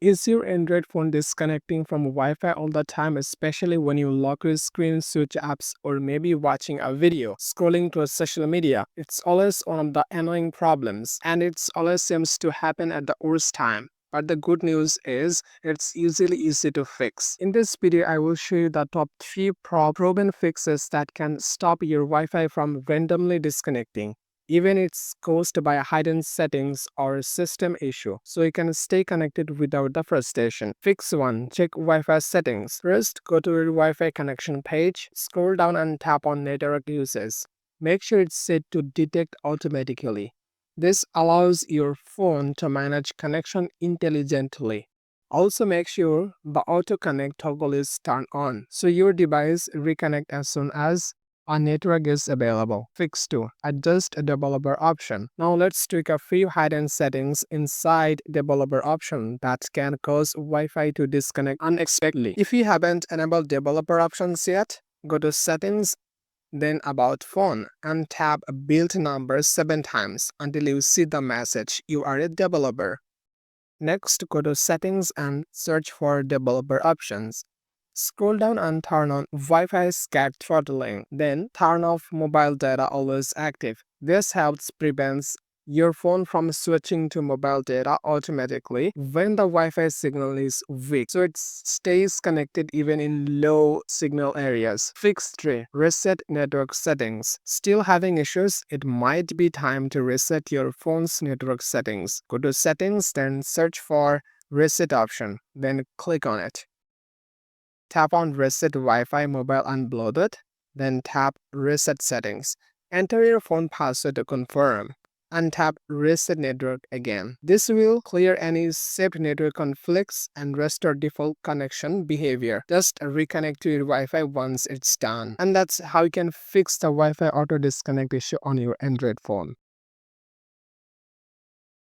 Is your Android phone disconnecting from Wi-Fi all the time, especially when you lock your screen, switch apps, or maybe watching a video, scrolling through social media? It's always one of the annoying problems, and it always seems to happen at the worst time. But the good news is, it's usually easy to fix. In this video, I will show you the top 3 proven fixes that can stop your Wi-Fi from randomly disconnecting, even it's caused by hidden settings or system issue, so you can stay connected without the frustration. Fix 1. Check Wi-Fi settings. First, go to your Wi-Fi connection page, scroll down and tap on network uses. Make sure it's set to detect automatically. This allows your phone to manage connection intelligently. Also make sure the auto connect toggle is turned on so your device reconnect as soon as a network is available. Fix 2. Adjust developer option. Now let's tweak a few hidden settings inside developer option that can cause Wi-Fi to disconnect unexpectedly. If you haven't enabled developer options yet, go to settings, then about phone, and tap build number 7 times until you see the message you are a developer. Next, go to settings and search for developer options. Scroll down and turn on Wi-Fi scat throttling, then turn off mobile data always active. This helps prevents your phone from switching to mobile data automatically when the Wi-Fi signal is weak, so it stays connected even in low signal areas. Fix 3. Reset network settings. Still having issues? It might be time to reset your phone's network settings. Go to settings, then search for reset option, then click on it. Tap on Reset Wi-Fi Mobile and Bluetooth, then tap Reset Settings. Enter your phone password to confirm, and tap Reset Network again. This will clear any saved network conflicts and restore default connection behavior. Just reconnect to your Wi-Fi once it's done. And that's how you can fix the Wi-Fi auto disconnect issue on your Android phone.